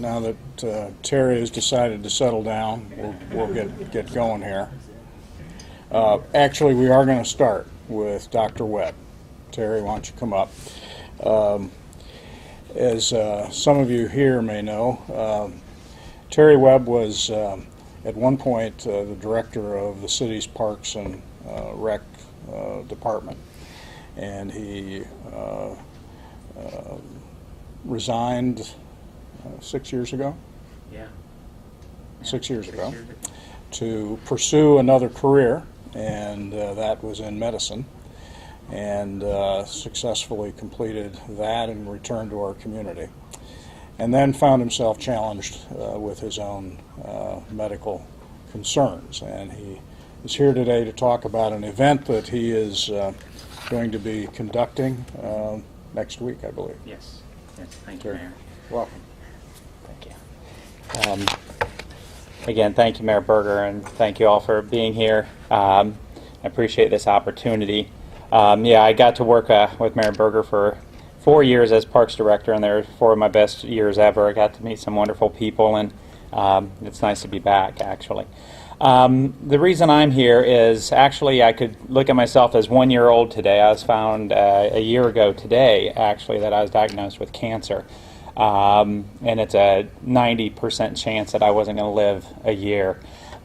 now that Terri has decided to settle down, we'll get going here. Actually, we are going to start with Dr. Webb. Terri, why don't you come up? As some of you here may know, Terri Webb was at one point the director of the city's Parks and Rec department, and he resigned 6 years ago. Yeah. 6 years ago, to pursue another career, and that was in medicine, and successfully completed that and returned to our community. And then found himself challenged with his own medical concerns. And he is here today to talk about an event that he is going to be conducting next week, I believe. Yes. Yes. Thank you, Mayor. Welcome. Thank you. Again, thank you, Mayor Berger, and thank you all for being here. I appreciate this opportunity. Yeah, I got to work with Mayor Berger for 4 years as Parks Director, and they're 4 of my best years ever. I got to meet some wonderful people, and it's nice to be back, actually. The reason I'm here is, actually, I could look at myself as 1 year old today. I was found a year ago today, actually, that I was diagnosed with cancer. And it's a 90% chance that I wasn't going to live a year.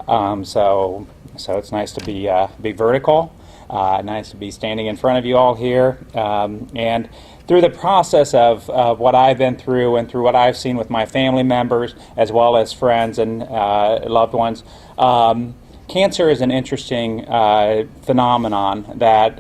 So it's nice to be vertical, nice to be standing in front of you all here. And through the process of what I've been through and through what I've seen with my family members as well as friends and loved ones, cancer is an interesting phenomenon that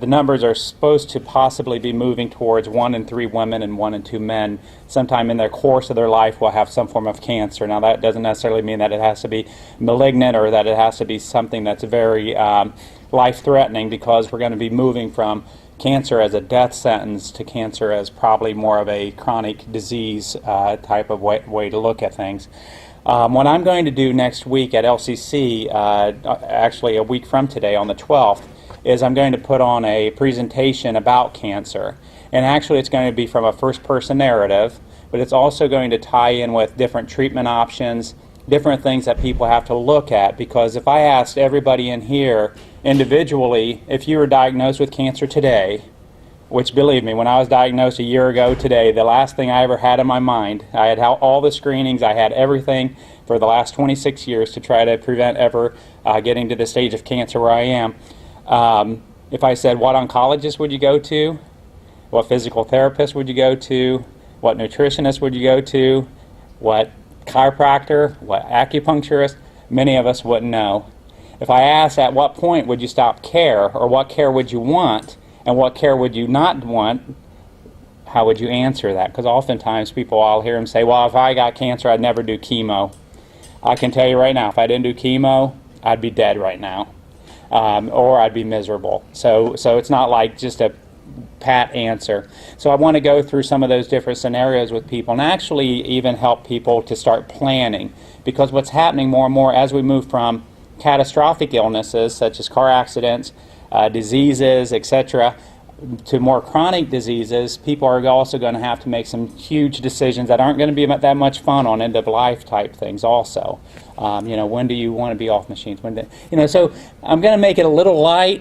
the numbers are supposed to possibly be moving towards 1 in 3 women and 1 in 2 men sometime in their course of their life will have some form of cancer. Now, that doesn't necessarily mean that it has to be malignant or that it has to be something that's very life-threatening, because we're going to be moving from cancer as a death sentence to cancer as probably more of a chronic disease type of way to look at things. What I'm going to do next week at LCC, actually a week from today on the 12th, is I'm going to put on a presentation about cancer. And actually it's going to be from a first-person narrative, but it's also going to tie in with different treatment options, different things that people have to look at. Because if I asked everybody in here individually, if you were diagnosed with cancer today, which, believe me, when I was diagnosed a year ago today, the last thing I ever had in my mind, I had all the screenings, I had everything for the last 26 years to try to prevent ever getting to the stage of cancer where I am. If I said, what oncologist would you go to? What physical therapist would you go to? What nutritionist would you go to? What chiropractor? What acupuncturist? Many of us wouldn't know. If I asked, at what point would you stop care, or what care would you want, and what care would you not want, how would you answer that? Because oftentimes people, I'll hear them say, well, if I got cancer, I'd never do chemo. I can tell you right now, if I didn't do chemo, I'd be dead right now, or I'd be miserable. So it's not like just a pat answer. So I want to go through some of those different scenarios with people and actually even help people to start planning. Because what's happening more and more as we move from catastrophic illnesses such as car accidents, diseases, etc., to more chronic diseases, people are also going to have to make some huge decisions that aren't going to be that much fun on end-of-life type things also. When do you want to be off machines? So I'm going to make it a little light,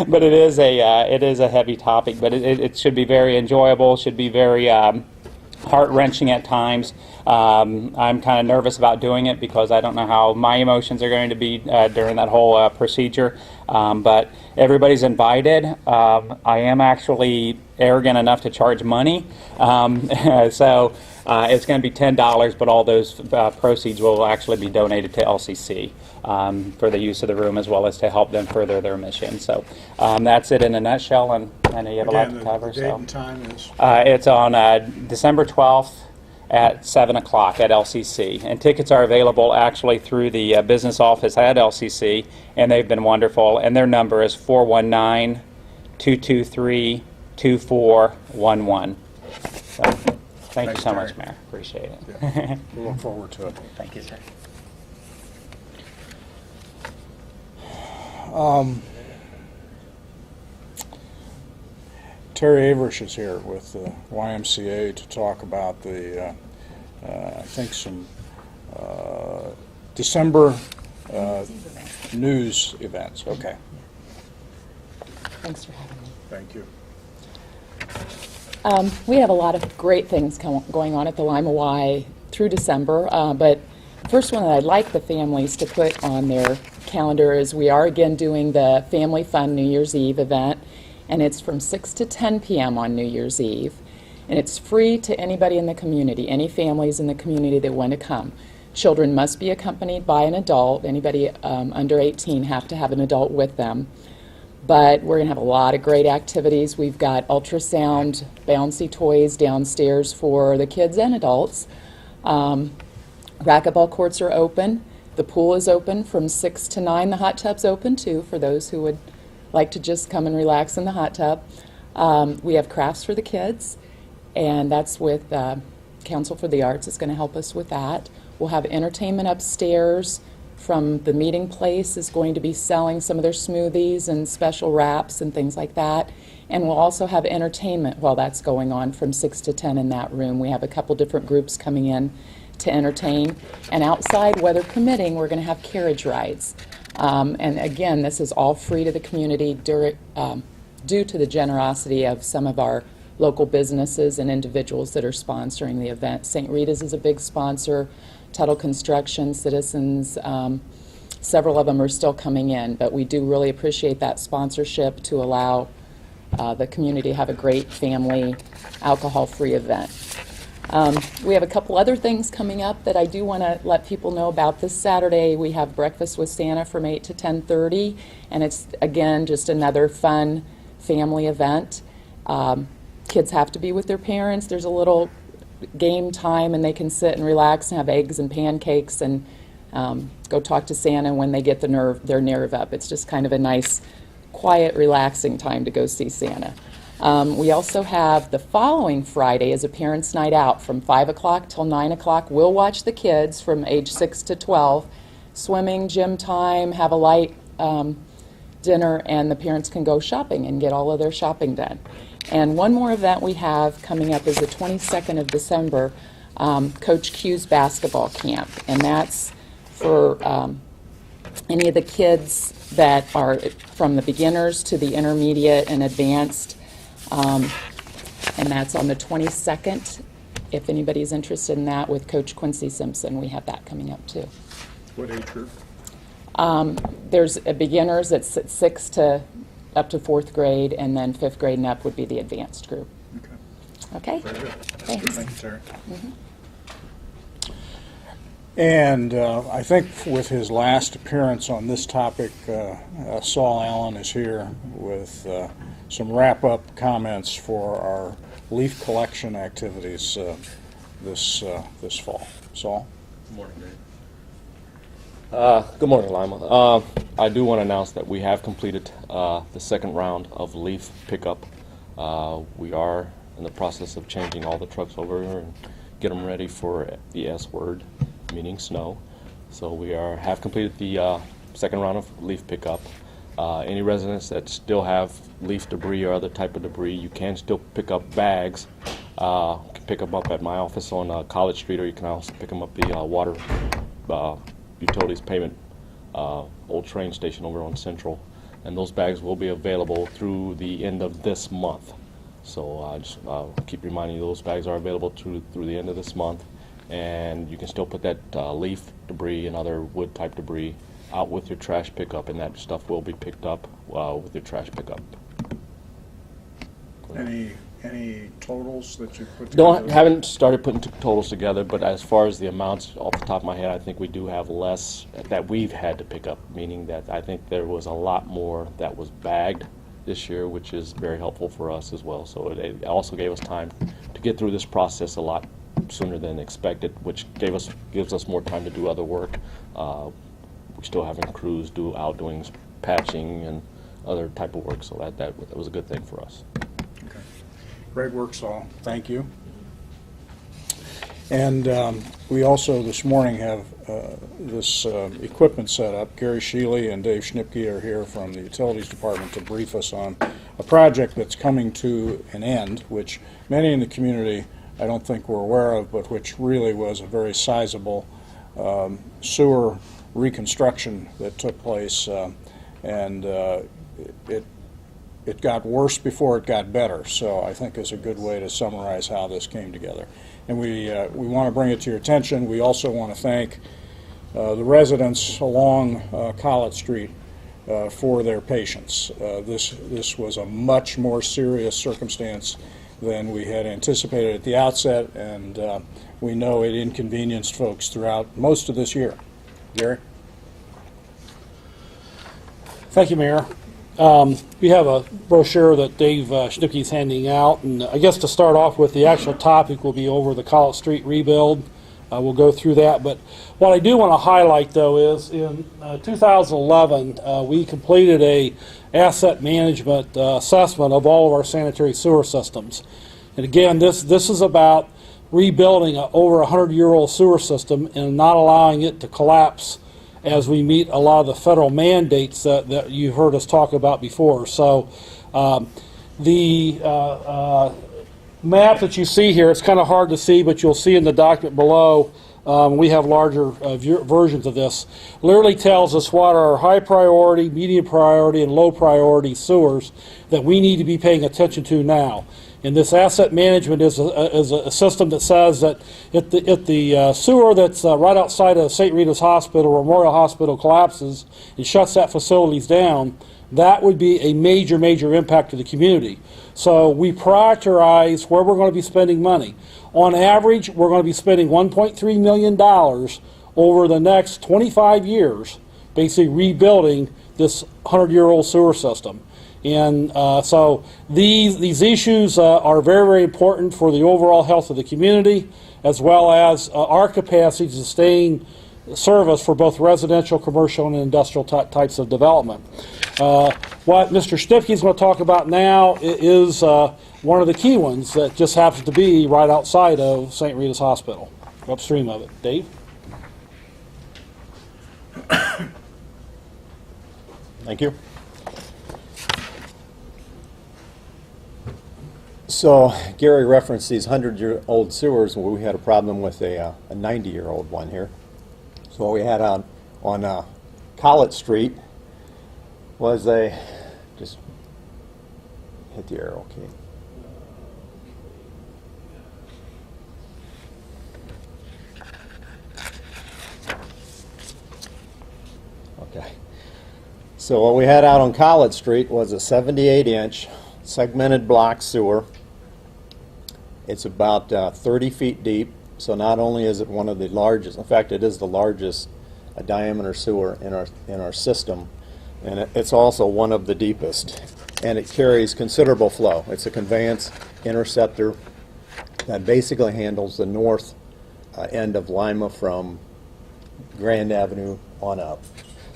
but it is a heavy topic, but it should be very enjoyable, should be very heart-wrenching at times. I'm kind of nervous about doing it because I don't know how my emotions are going to be during that whole procedure, but everybody's invited. I am actually arrogant enough to charge money, so it's going to be $10, but all those proceeds will actually be donated to LCC for the use of the room as well as to help them further their mission. So that's it in a nutshell, and I know you have a lot to cover. The date and time is? It's on December 12th at 7 o'clock at LCC. And tickets are available actually through the business office at LCC, and they've been wonderful. And their number is 419-223-2411. So, thank you so much, Mayor. Appreciate it. Yeah. We'll look forward to it. Thank you, sir. Terri Averesch is here with the YMCA to talk about the I think, some December news events. Okay. Thanks for having me. Thank you. We have a lot of great things going on at the Lima Y through December, but the first one that I'd like the families to put on their calendar is we are again doing the Family Fun New Year's Eve event, and it's from 6 to 10 p.m. on New Year's Eve, and it's free to anybody in the community, any families in the community that want to come. Children must be accompanied by an adult. Anybody under 18 have to have an adult with them. But we're going to have a lot of great activities. We've got ultrasound bouncy toys downstairs for the kids and adults. Racquetball courts are open. The pool is open from 6 to 9. The hot tub's open too for those who would like to just come and relax in the hot tub. We have crafts for the kids, and that's with Council for the Arts is going to help us with that. We'll have entertainment upstairs. From the meeting place is going to be selling some of their smoothies and special wraps and things like that. And we'll also have entertainment while that's going on from 6 to 10 in that room. We have a couple different groups coming in to entertain. And outside, weather permitting, we're going to have carriage rides. And again, this is all free to the community due to the generosity of some of our local businesses and individuals that are sponsoring the event. St. Rita's is a big sponsor. Untitled Construction, Citizens, several of them are still coming in, but we do really appreciate that sponsorship to allow the community to have a great family alcohol-free event. We have a couple other things coming up that I do want to let people know about. This Saturday we have Breakfast with Santa from 8 to 10:30, and it's again just another fun family event. Kids have to be with their parents. There's a little game time, and they can sit and relax and have eggs and pancakes and go talk to Santa when they get their nerve up. It's just kind of a nice, quiet, relaxing time to go see Santa. We also have the following Friday is a parents' night out from 5 o'clock till 9 o'clock. We'll watch the kids from age 6 to 12, swimming, gym time, have a light dinner, and the parents can go shopping and get all of their shopping done. And one more event we have coming up is the 22nd of December, Coach Q's basketball camp. And that's for any of the kids that are from the beginners to the intermediate and advanced. And that's on the 22nd. If anybody's interested in that, with Coach Quincy Simpson, we have that coming up too. What age group? There's a beginners that's at 6 to up to 4th grade, and then 5th grade and up would be the advanced group. Okay? Very good. Thanks. Thank you, Terri. And I think with his last appearance on this topic, Saul Allen is here with some wrap-up comments for our leaf collection activities this fall. Saul? Good morning, Dave. Good morning, Lima. I do want to announce that we have completed the second round of leaf pickup. We are in the process of changing all the trucks over and get them ready for the S word, meaning snow. So we have completed the second round of leaf pickup. Any residents that still have leaf debris or other type of debris, you can still pick up bags. You can pick them up at my office on College Street, or you can also pick them up the water utilities payment old train station over on Central, and those bags will be available through the end of this month. So just keep reminding you, those bags are available through the end of this month, and you can still put that leaf debris and other wood type debris out with your trash pickup, and that stuff will be picked up with your trash pickup. Any totals that you put together? No, I haven't started putting totals together, but as far as the amounts, off the top of my head, I think we do have less that we've had to pick up, meaning that I think there was a lot more that was bagged this year, which is very helpful for us as well. So it also gave us time to get through this process a lot sooner than expected, which gives us more time to do other work. We're still having crews doing patching and other type of work, so that was a good thing for us. Okay. Great work, Saul. Thank you. And we also this morning have this equipment set up. Gary Sheely and Dave Schnipke are here from the Utilities Department to brief us on a project that's coming to an end, which many in the community I don't think we're aware of, but which really was a very sizable sewer reconstruction that took place, and it got worse before it got better. So I think is a good way to summarize how this came together. And we want to bring it to your attention. We also want to thank the residents along College Street for their patience. This was a much more serious circumstance than we had anticipated at the outset, and we know it inconvenienced folks throughout most of this year. Gary? Thank you, Mayor. We have a brochure that Dave Schnipke is handing out, and I guess to start off with, the actual topic will be over the College Street rebuild. We'll go through that, but what I do want to highlight, though, is in 2011 we completed a asset management assessment of all of our sanitary sewer systems. And again, this is about rebuilding an over 100-year-old sewer system and not allowing it to collapse as we meet a lot of the federal mandates that you've heard us talk about before. So the map that you see here, it's kind of hard to see, but you'll see in the document below, we have larger versions of this, literally tells us what are high priority, medium priority, and low priority sewers that we need to be paying attention to now. And this asset management is a system that says that if the sewer that's right outside of St. Rita's Hospital, Memorial Hospital, collapses and shuts that facilities down, that would be a major, major impact to the community. So we prioritize where we're going to be spending money. On average, we're going to be spending $1.3 million over the next 25 years, basically rebuilding this 100-year-old sewer system. And so these issues are very, very important for the overall health of the community, as well as our capacity to sustain service for both residential, commercial, and industrial types of development. What Mr. Schnipke is going to talk about now is one of the key ones that just happens to be right outside of St. Rita's Hospital, upstream of it. Dave? Thank you. So Gary referenced these 100-year-old sewers, where we had a problem with a 90-year-old one here. So what we had on College Street was just hit the arrow key. Okay. So what we had out on College Street was a 78-inch segmented block sewer. It's about 30 feet deep, so not only is it one of the largest, in fact it is the largest diameter sewer in our system, and it's also one of the deepest, and it carries considerable flow. It's a conveyance interceptor that basically handles the north end of Lima from Grand Avenue on up.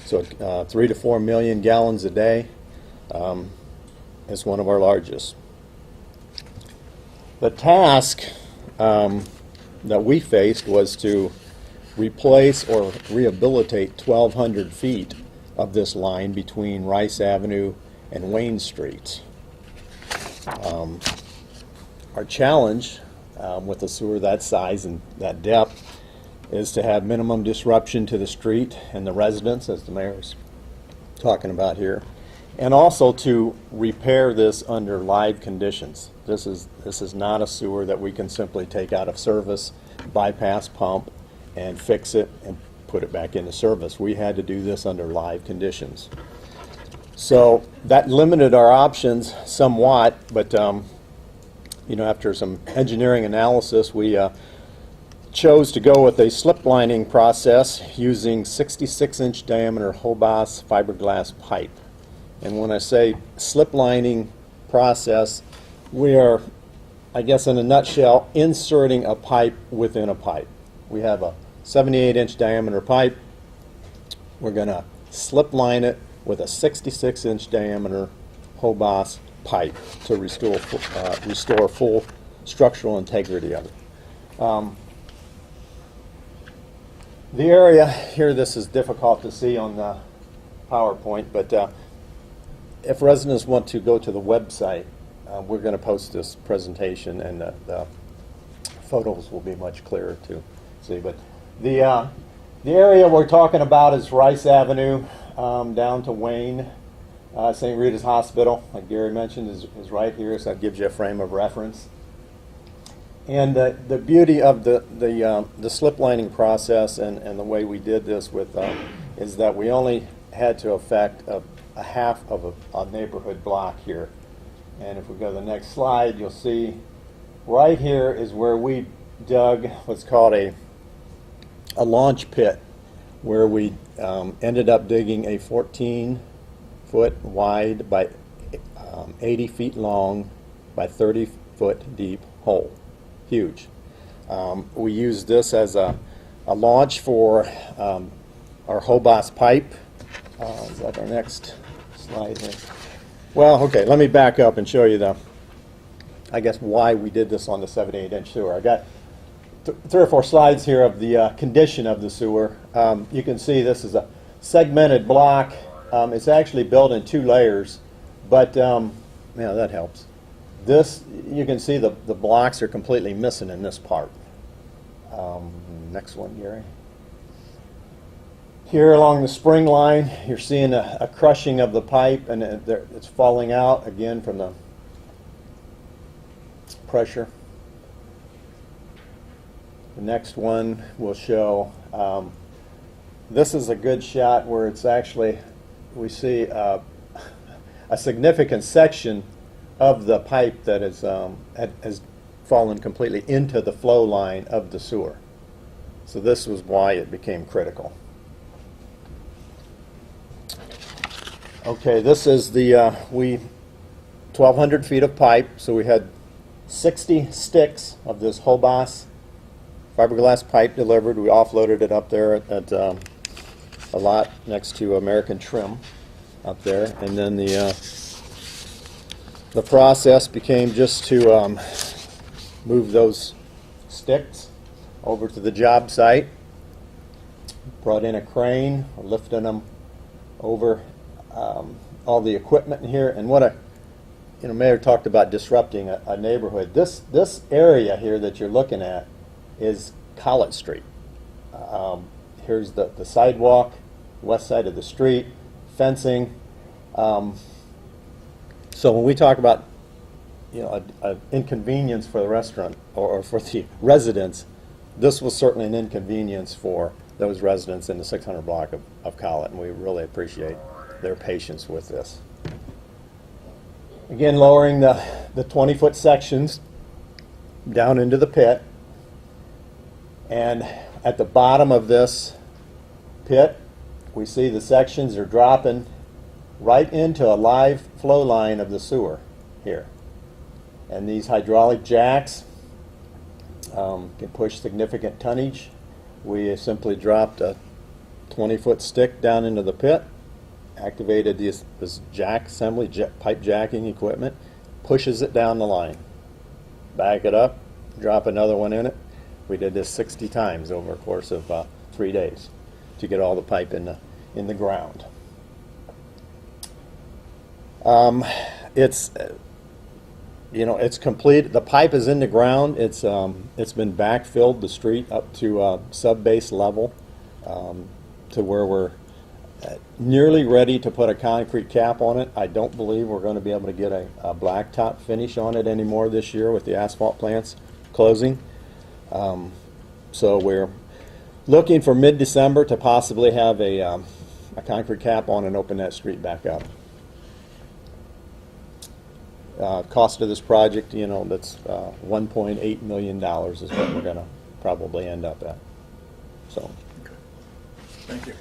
So 3 to 4 million gallons a day. It's one of our largest. The task that we faced was to replace or rehabilitate 1,200 feet of this line between Rice Avenue and Wayne Streets. Our challenge with a sewer that size and that depth is to have minimum disruption to the street and the residents, as the mayor's talking about here, and also to repair this under live conditions. This is not a sewer that we can simply take out of service, bypass pump, and fix it and put it back into service. We had to do this under live conditions. So that limited our options somewhat, but after some engineering analysis, we chose to go with a slip lining process using 66-inch diameter Hobas fiberglass pipe. And when I say slip lining process, we are, I guess in a nutshell, inserting a pipe within a pipe. We have a 78-inch diameter pipe. We're going to slip line it with a 66-inch diameter Hobas pipe to restore full structural integrity of it. The area here, this is difficult to see on the PowerPoint, but if residents want to go to the website, we're going to post this presentation and the photos will be much clearer to see. But the area we're talking about is Rice Avenue down to Wayne. St. Rita's Hospital, like Gary mentioned, is right here, so that gives you a frame of reference. And the beauty of the slip lining process and the way we did this with is that we only had to affect a half of a neighborhood block here. And if we go to the next slide, you'll see right here is where we dug what's called a launch pit, where we ended up digging a 14-foot wide by 80 feet long by 30-foot deep hole. Huge. We used this as a launch for our Hobos pipe. Is that our next slide here? Well, okay, let me back up and show you I guess why we did this on the 78-inch sewer. I got 3 or 4 slides here of the condition of the sewer. You can see this is a segmented block. It's actually built in 2 layers, but yeah, that helps. This, you can see the blocks are completely missing in this part. Next one, Gary. Here along the spring line, you're seeing a crushing of the pipe, and it's falling out again from the pressure. The next one will show, this is a good shot where it's actually, we see a significant section of the pipe that has fallen completely into the flow line of the sewer. So this was why it became critical. Okay, this is the 1,200 feet of pipe, so we had 60 sticks of this Hobos fiberglass pipe delivered. We offloaded it up there at a lot next to American Trim up there, and then the process became just to move those sticks over to the job site. Brought in a crane, lifting them over all the equipment in here. And what Mayor talked about disrupting a neighborhood. This area here that you're looking at is College Street. Here's the sidewalk, west side of the street, fencing. So when we talk about an inconvenience for the restaurant or for the residents, this was certainly an inconvenience for those residents in the 600 block of College, and we really appreciate their patience with this. Again, lowering the 20-foot sections down into the pit, and at the bottom of this pit, we see the sections are dropping right into a live flow line of the sewer here. And these hydraulic jacks can push significant tonnage. We simply dropped a 20-foot stick down into the pit, activated this jack assembly, pipe jacking equipment, pushes it down the line. Back it up, drop another one in it. We did this 60 times over a course of 3 days to get all the pipe in the ground. It's complete. The pipe is in the ground. It's been backfilled the street up to sub-base level to where we're nearly ready to put a concrete cap on it. I don't believe we're going to be able to get a blacktop finish on it anymore this year with the asphalt plants closing. So we're looking for mid-December to possibly have a concrete cap on and open that street back up. Cost of this project, that's $1.8 million is what we're going to probably end up at. So, Okay. Thank you.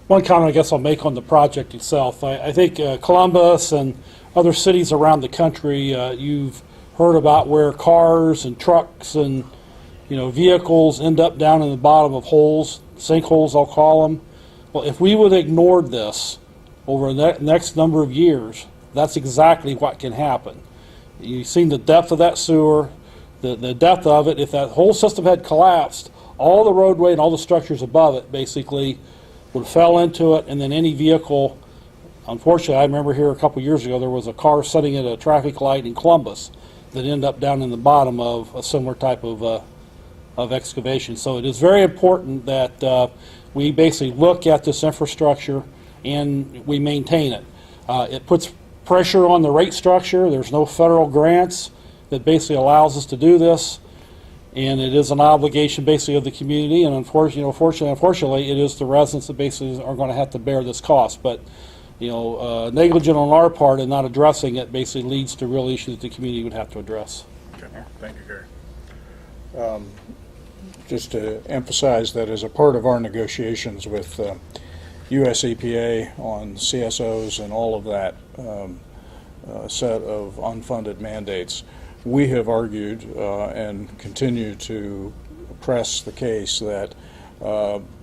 One comment I guess I'll make on the project itself. I think Columbus and other cities around the country, you've heard about where cars and trucks and vehicles end up down in the bottom of holes, sinkholes I'll call them. Well, if we would have ignored this over the next number of years, that's exactly what can happen. You've seen the depth of that sewer, the depth of it. If that whole system had collapsed, all the roadway and all the structures above it basically would have fell into it, and then any vehicle unfortunately, I remember here a couple years ago, there was a car sitting at a traffic light in Columbus that ended up down in the bottom of a similar type of excavation. So it is very important that we basically look at this infrastructure and we maintain it. It puts pressure on the rate structure. There's no federal grants that basically allows us to do this, and it is an obligation basically of the community. And unfortunately, it is the residents that basically are going to have to bear this cost. But negligent on our part and not addressing it basically leads to real issues that the community would have to address. Okay. Thank you, Gary. Just to emphasize that as a part of our negotiations with US EPA on CSOs and all of that set of unfunded mandates, we have argued and continue to press the case that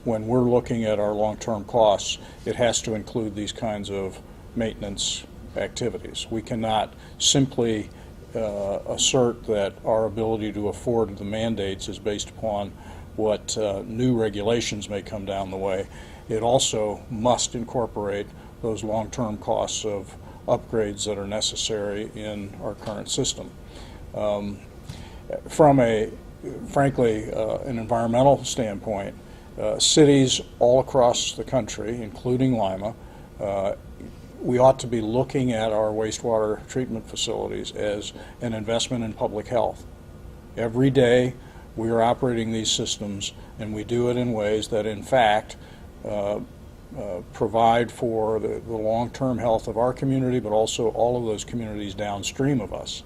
when we're looking at our long-term costs, it has to include these kinds of maintenance activities. We cannot simply assert that our ability to afford the mandates is based upon what new regulations may come down the way. It also must incorporate those long-term costs of upgrades that are necessary in our current system. From an environmental standpoint, cities all across the country, including Lima, we ought to be looking at our wastewater treatment facilities as an investment in public health. Every day we are operating these systems, and we do it in ways that in fact provide for the long-term health of our community, but also all of those communities downstream of us.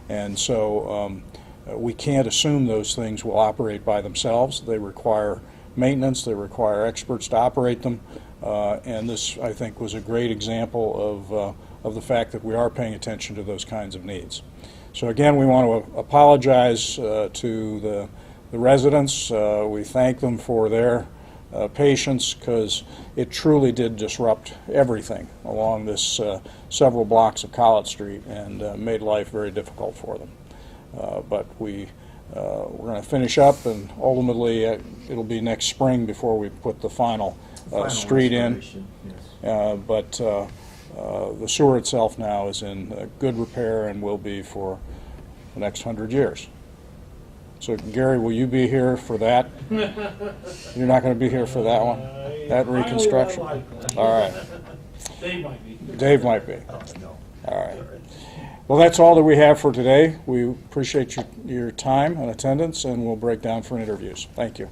And so we can't assume those things will operate by themselves. They require maintenance, they require experts to operate them, and this, I think, was a great example of the fact that we are paying attention to those kinds of needs. So again, we want to apologize to the residents. We thank them for their patience, because it truly did disrupt everything along this several blocks of College Street and made life very difficult for them. But we're going to finish up, and ultimately it'll be next spring before we put the final street in. Yes. But the sewer itself now is in good repair and will be for the next 100 years. So, Gary, will you be here for that? You're not going to be here for that one? That reconstruction? All right. Dave might be. Dave might be. All right. Well, that's all that we have for today. We appreciate your time and attendance, and we'll break down for interviews. Thank you.